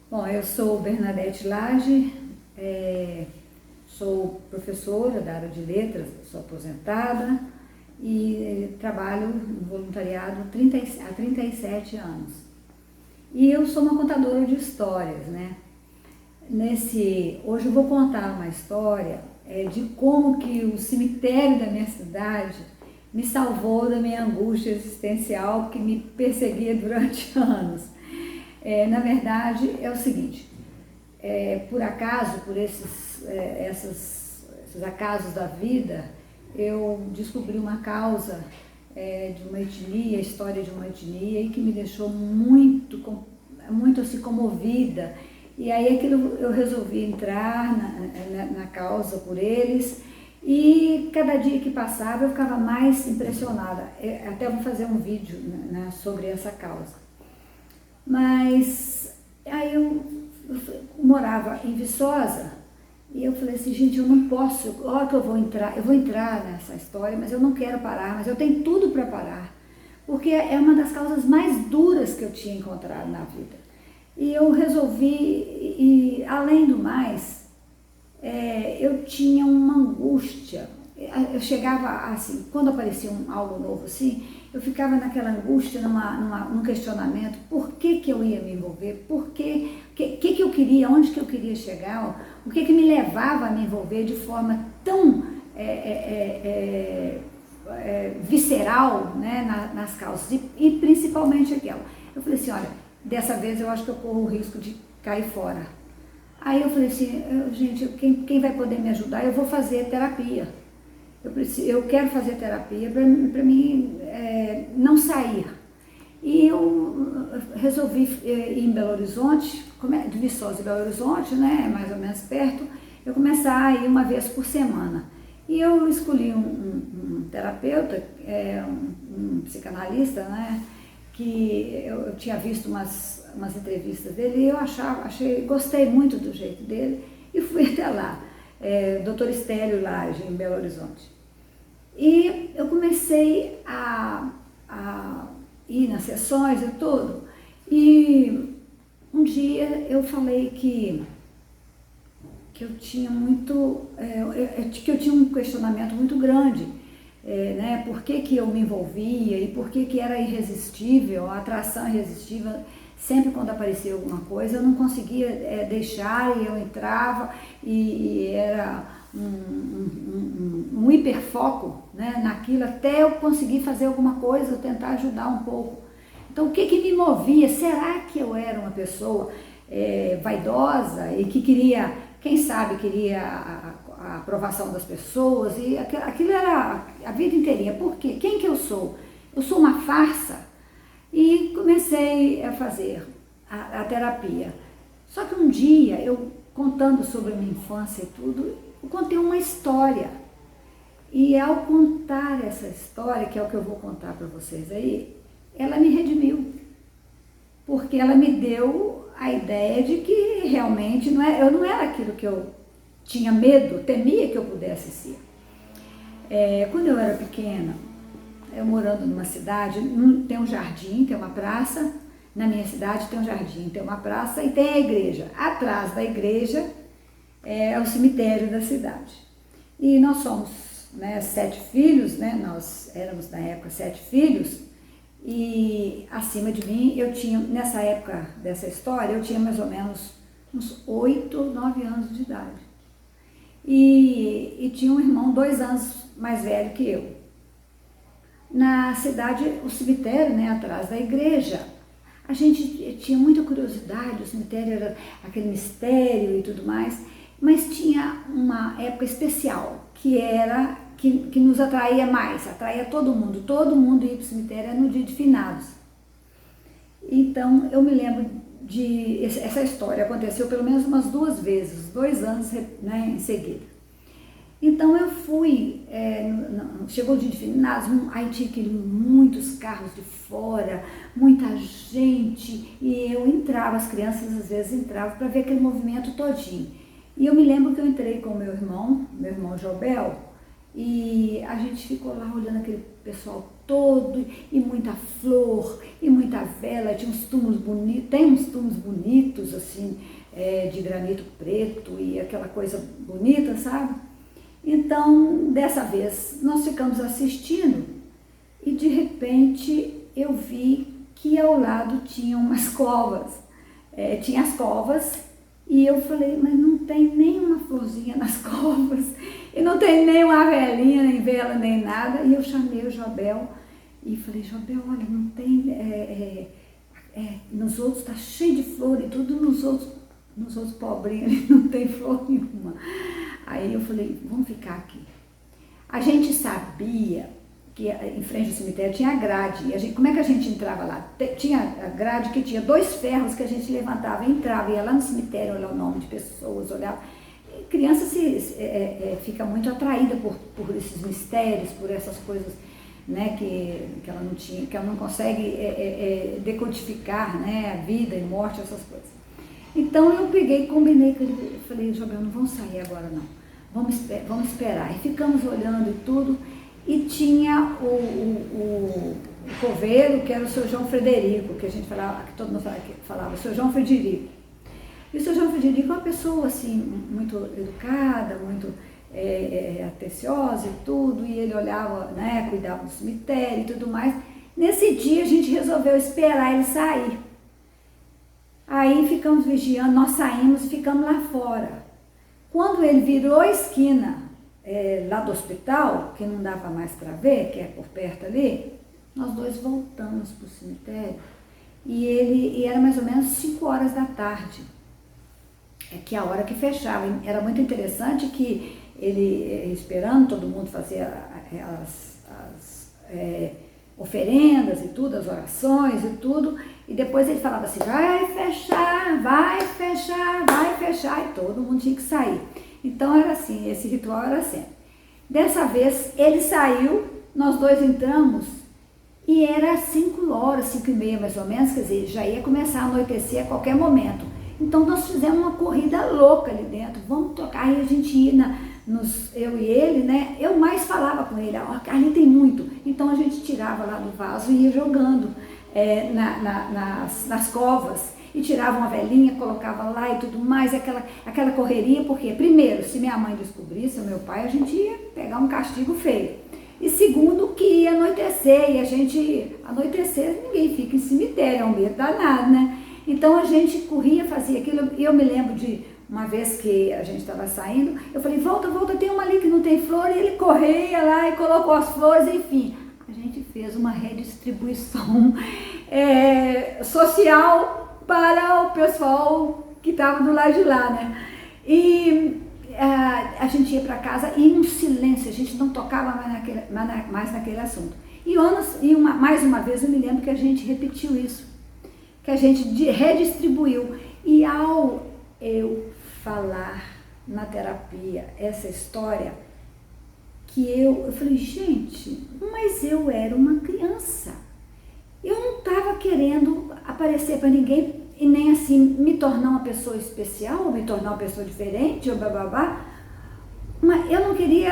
Bom, eu sou Bernadette Lage, sou professora da área de letras, sou aposentada e trabalho no voluntariado há 37 anos. E eu sou uma contadora de histórias, né? Hoje eu vou contar uma história de como que o cemitério da minha cidade me salvou da minha angústia existencial que me perseguia durante anos. Na verdade, é o seguinte, por acaso, por esses acasos da vida, eu descobri uma causa de uma etnia, a história de uma etnia, e que me deixou muito assim, comovida. E aí eu resolvi entrar na causa por eles, e cada dia que passava eu ficava mais impressionada. Até vou fazer um vídeo sobre essa causa. Mas aí eu morava em Viçosa e eu falei assim, gente, eu não posso, olha que eu vou entrar nessa história, mas eu não quero parar, mas eu tenho tudo para parar, porque é uma das causas mais duras que eu tinha encontrado na vida. E eu resolvi, e além do mais, eu tinha uma angústia. Eu chegava assim, quando aparecia algo novo assim, eu ficava naquela angústia, num questionamento, por que eu ia me envolver, o que eu queria, onde que eu queria chegar, o que me levava a me envolver de forma tão visceral, né, nas causas, e principalmente aquela. Eu falei assim, olha, dessa vez eu acho que eu corro o risco de cair fora. Aí eu falei assim, gente, quem vai poder me ajudar? Eu vou fazer terapia. Eu quero fazer terapia para mim não sair. E eu resolvi ir em Belo Horizonte, de Viçosa e Belo Horizonte, né, mais ou menos perto, eu começar a ir uma vez por semana. E eu escolhi um terapeuta, um psicanalista, né, que eu tinha visto umas entrevistas dele e eu gostei muito do jeito dele e fui até lá, Dr. Estélio Lage, em Belo Horizonte. E eu comecei a ir nas sessões e tudo, e um dia eu falei que eu tinha que eu tinha um questionamento muito grande, né, por que eu me envolvia e por que era irresistível, a atração irresistível. Sempre quando aparecia alguma coisa eu não conseguia deixar, e eu entrava e era um hiperfoco, né, naquilo, até eu conseguir fazer alguma coisa, tentar ajudar um pouco. Então o que me movia? Será que eu era uma pessoa vaidosa e que queria, quem sabe, queria a aprovação das pessoas, e aquilo era a vida inteirinha. Por quê? Quem que eu sou? Eu sou uma farsa? E comecei a fazer a terapia. Só que um dia, eu contando sobre a minha infância e tudo, eu contei uma história. E ao contar essa história, que é o que eu vou contar para vocês aí, ela me redimiu. Porque ela me deu a ideia de que realmente eu não era aquilo que eu tinha medo, temia que eu pudesse ser. Quando eu era pequena, eu morando numa cidade, tem um jardim, tem uma praça. Na minha cidade tem um jardim, tem uma praça e tem a igreja. Atrás da igreja é o cemitério da cidade. E nós somos, né, 7 filhos, né? Nós éramos na época 7 filhos, e acima de mim eu tinha, nessa época dessa história, eu tinha mais ou menos uns 8, 9 anos de idade. E tinha um irmão 2 anos mais velho que eu. Na cidade, o cemitério, né, atrás da igreja, a gente tinha muita curiosidade, o cemitério era aquele mistério e tudo mais, mas tinha uma época especial, que nos atraía mais, atraía todo mundo ia para o cemitério no dia de finados. Então, eu me lembro essa história aconteceu pelo menos umas 2 vezes, 2 anos, né, em seguida. Então eu fui, chegou o dia de finados, aí tinha muitos carros de fora, muita gente, e eu entrava, as crianças às vezes entravam para ver aquele movimento todinho. E eu me lembro que eu entrei com meu irmão Jobel, e a gente ficou lá olhando aquele pessoal todo, e muita flor, e muita vela, tinha uns túmulos bonitos, tem uns túmulos bonitos, bonitos, assim, de granito preto e aquela coisa bonita, sabe? Então, dessa vez, nós ficamos assistindo e de repente eu vi que ao lado tinha umas covas, tinha as covas e eu falei, mas não tem nenhuma florzinha nas covas e não tem nem uma velinha, nem vela, nem nada. E eu chamei o Jobel e falei, Jobel, olha, não tem, nos outros tá cheio de flor e tudo, nos outros pobrinhos não tem flor nenhuma. Aí eu falei, vamos ficar aqui. A gente sabia que em frente ao cemitério tinha a grade. E como é que a gente entrava lá? Tinha a grade que tinha 2 ferros que a gente levantava, entrava, ia lá no cemitério, olhar o nome de pessoas, olhava. E criança fica muito atraída por esses mistérios, por essas coisas, né, que ela não tinha, que ela não consegue decodificar, né, a vida e morte, essas coisas. Então eu peguei e combinei com ele, falei, Jobel, não vamos sair agora não, vamos esperar. E ficamos olhando e tudo, e tinha o coveiro, que era o seu João Frederico, que a gente falava, que todo mundo falava, o seu João Frederico. E o seu João Frederico é uma pessoa assim, muito educada, muito atenciosa e tudo, e ele olhava, né, cuidava do cemitério e tudo mais. Nesse dia a gente resolveu esperar ele sair. Aí ficamos vigiando, nós saímos e ficamos lá fora. Quando ele virou a esquina lá do hospital, que não dava mais para ver, que é por perto ali, nós dois voltamos para o cemitério e era mais ou menos 5 horas da tarde, que é a hora que fechava. Era muito interessante que ele, esperando todo mundo fazer as oferendas e tudo, as orações e tudo, e depois ele falava assim, vai fechar, vai fechar, vai fechar, e todo mundo tinha que sair. Então era assim, esse ritual era assim. Dessa vez ele saiu, nós dois entramos e era 5 horas, 5h30 mais ou menos, quer dizer, já ia começar a anoitecer a qualquer momento. Então nós fizemos uma corrida louca ali dentro, vamos tocar, aí a gente ia eu e ele, né? Eu mais falava com ele, ali tem muito. Então a gente tirava lá do vaso e ia jogando nas covas. E tirava uma velinha, colocava lá e tudo mais, aquela correria, porque primeiro, se minha mãe descobrisse, meu pai, a gente ia pegar um castigo feio. E segundo, que ia anoitecer, e a gente, anoitecer, ninguém fica em cemitério, é um medo danado, né? Então a gente corria, fazia aquilo, e eu me lembro de uma vez que a gente estava saindo, eu falei, volta, volta, tem uma ali que não tem flor, e ele corria lá e colocou as flores, enfim. A gente fez uma redistribuição social para o pessoal que estava do lado de lá, né? E a gente ia para casa e um silêncio, a gente não tocava mais naquele assunto. Mais uma vez eu me lembro que a gente repetiu isso, que a gente redistribuiu. E ao eu falar na terapia essa história, que eu falei, gente, mas eu era uma criança. Eu não estava querendo aparecer para ninguém e nem assim me tornar uma pessoa especial, ou me tornar uma pessoa diferente, ou bababá. Mas eu não queria,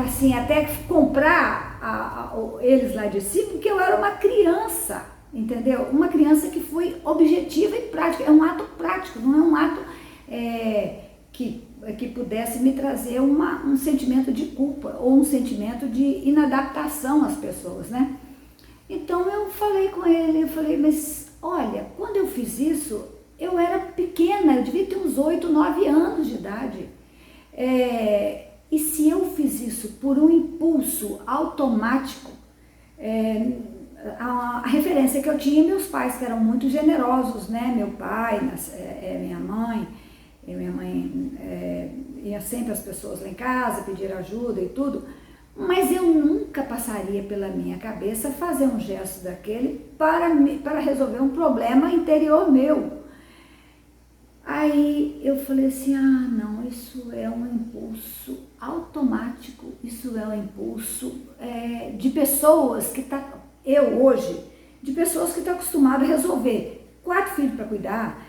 assim, até comprar eles lá de cima, porque eu era uma criança, entendeu? Uma criança que foi objetiva e prática. É um ato prático, não é um ato que pudesse me trazer um sentimento de culpa ou um sentimento de inadaptação às pessoas, né? Então eu falei com ele, eu falei, mas olha, quando eu fiz isso, eu era pequena, eu devia ter uns 8, 9 anos de idade. E se eu fiz isso por um impulso automático, a referência que eu tinha, meus pais que eram muito generosos, né? Meu pai, minha mãe ia sempre as pessoas lá em casa pedir ajuda e tudo, mas eu nunca passaria pela minha cabeça fazer um gesto daquele para resolver um problema interior meu. Aí eu falei assim, não, isso é um impulso automático, isso é um impulso de pessoas de pessoas que estão acostumadas a resolver 4 filhos para cuidar,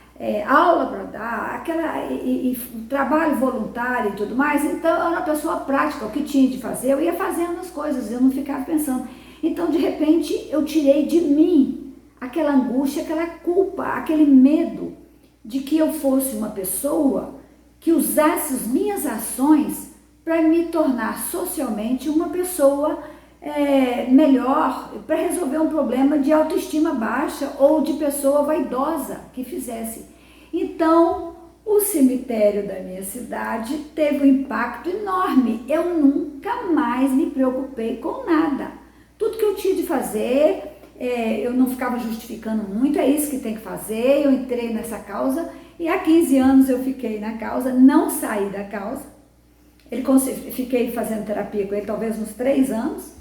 aula para dar, e trabalho voluntário e tudo mais. Então eu era uma pessoa prática, o que tinha de fazer, eu ia fazendo as coisas, eu não ficava pensando. Então de repente eu tirei de mim aquela angústia, aquela culpa, aquele medo. que eu fosse uma pessoa que usasse as minhas ações para me tornar socialmente uma pessoa melhor, para resolver um problema de autoestima baixa ou de pessoa vaidosa que fizesse. Então, o cemitério da minha cidade teve um impacto enorme. Eu nunca mais me preocupei com nada. Tudo que eu tinha de fazer, eu não ficava justificando muito, é isso que tem que fazer. Eu entrei nessa causa e há 15 anos eu fiquei na causa, não saí da causa. Fiquei fazendo terapia com ele talvez uns 3 anos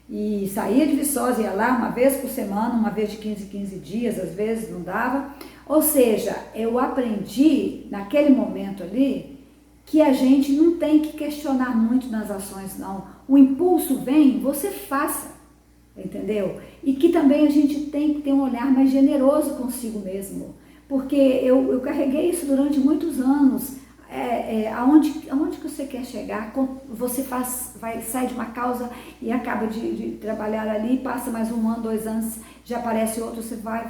e saía de Viçosa, ia lá uma vez por semana, uma vez de 15 em 15 dias, às vezes não dava. Ou seja, eu aprendi naquele momento ali que a gente não tem que questionar muito nas ações, não. O impulso vem, você faça, entendeu? E que também a gente tem que ter um olhar mais generoso consigo mesmo, porque eu carreguei isso durante muitos anos. Aonde que você quer chegar? Você sai de uma causa e acaba de trabalhar ali, passa mais 1 ano, 2 anos, já aparece outro, você vai.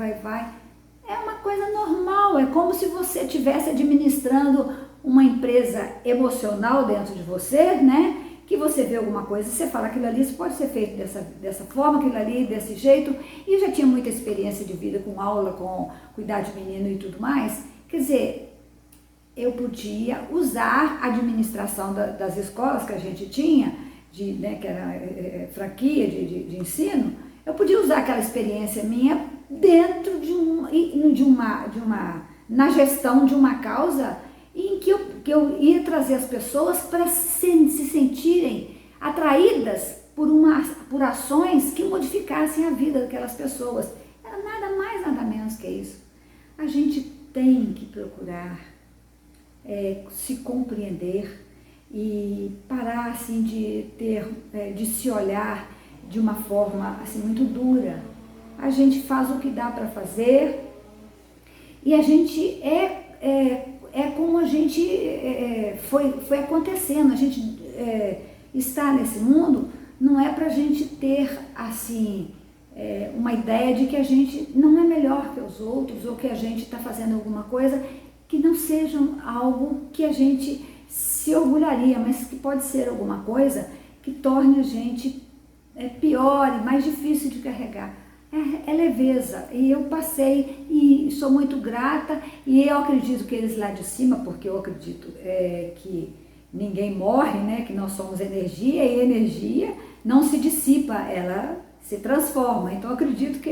É uma coisa normal, é como se você estivesse administrando uma empresa emocional dentro de você, né? Que você vê alguma coisa, você fala aquilo ali, isso pode ser feito dessa forma, aquilo ali, desse jeito. E eu já tinha muita experiência de vida com aula, com cuidar de menino e tudo mais. Quer dizer, eu podia usar a administração das escolas que a gente tinha, né, que era franquia de ensino, eu podia usar aquela experiência minha dentro na gestão de uma causa em que eu ia trazer as pessoas para se sentirem atraídas por ações que modificassem a vida daquelas pessoas. Era nada mais, nada menos que isso. A gente tem que procurar se compreender e parar assim de se olhar de uma forma assim muito dura. A gente faz o que dá para fazer e a gente como a gente foi acontecendo. A gente está nesse mundo não é para a gente ter assim uma ideia de que a gente não é melhor que os outros ou que a gente está fazendo alguma coisa que não seja algo que a gente se orgulharia, mas que pode ser alguma coisa que torne a gente pior e mais difícil de carregar. É leveza, e eu passei e sou muito grata, e eu acredito que eles lá de cima, porque eu acredito que ninguém morre, né, que nós somos energia, e energia não se dissipa, ela se transforma. Então eu acredito que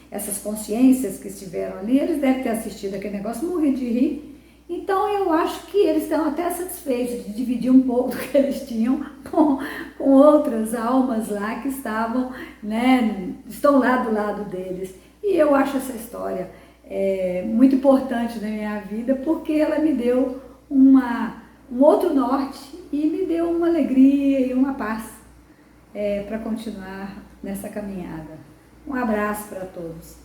essas consciências que estiveram ali, eles devem ter assistido aquele negócio, morrer de rir. Então eu acho que eles estão até satisfeitos de dividir um pouco do que eles tinham com outras almas lá que estavam, né, estão lá do lado deles. E eu acho essa história muito importante na minha vida, porque ela me deu um outro norte e me deu uma alegria e uma paz para continuar nessa caminhada. Um abraço para todos.